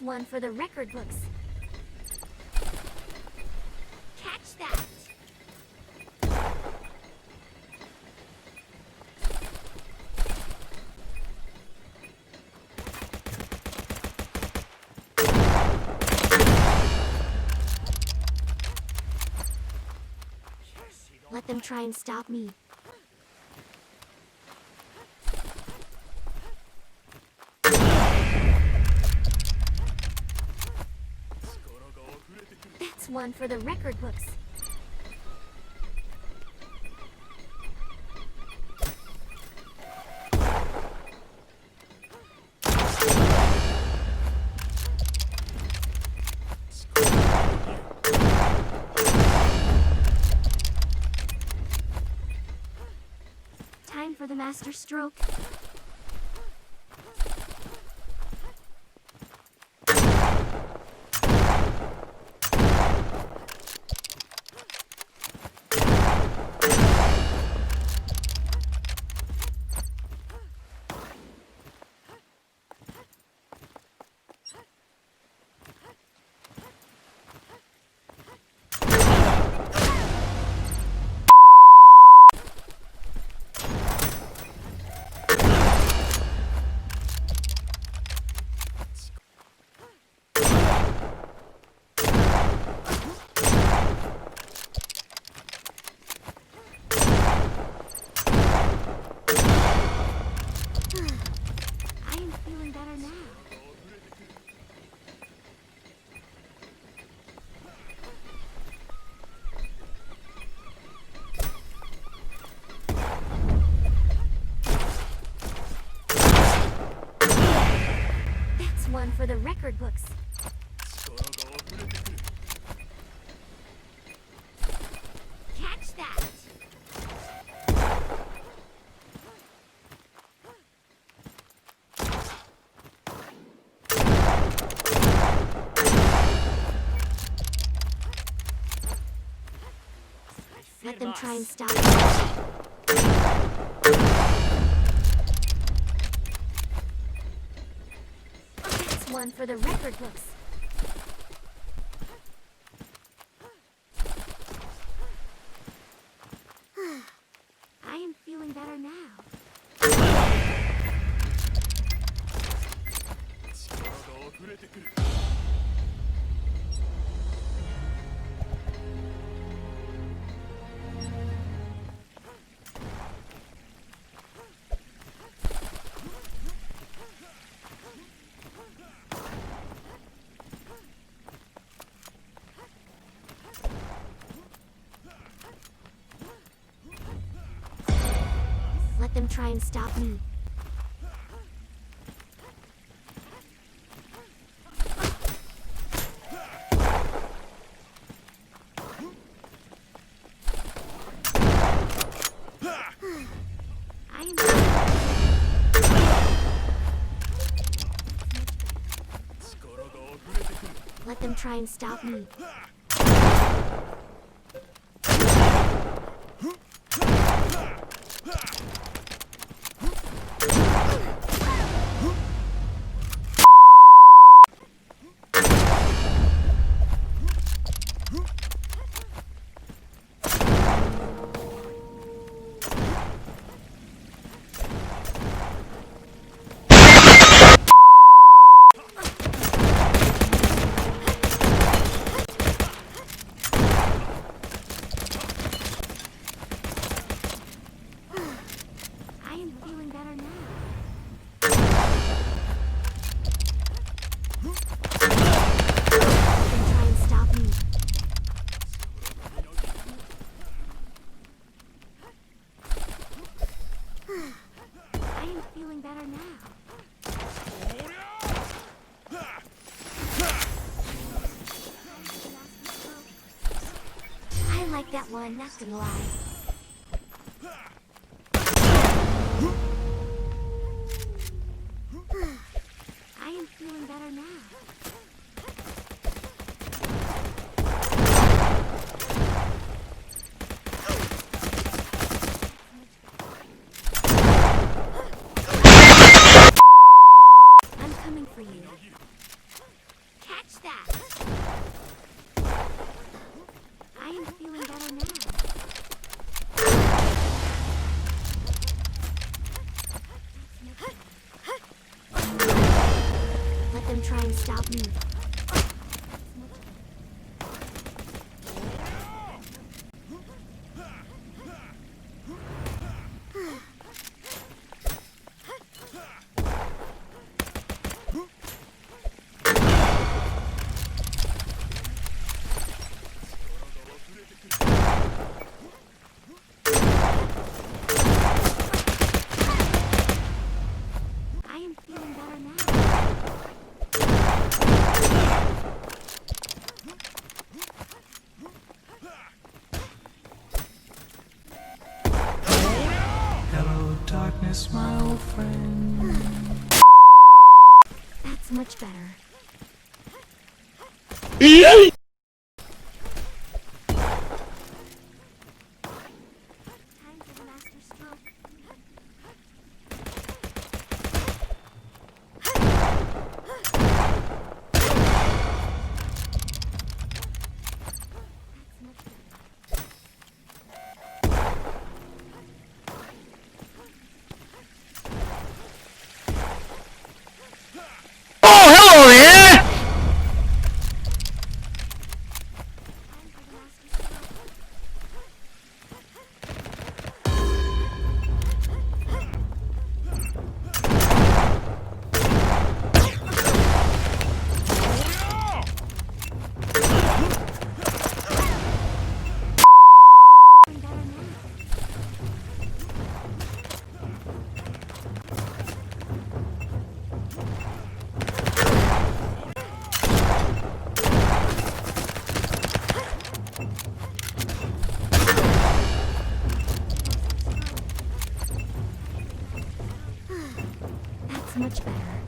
one for the record books. Catch that! Let them try and stop me. That's one for the record books. Time for the master stroke. One for the record books. Catch that! Let them try and stop me. One for the record books. I am feeling better now. Let them try and stop me. Let them try and stop me. Like that one, not gonna lie. I am feeling better now. I'm coming for you. try and stop me. I am feeling better now. Hello, darkness, my old friend. That's much better. Time for the master stroke. That's much better. Oh, hello there! Time for the master stroke. Feeling better now. That's much better.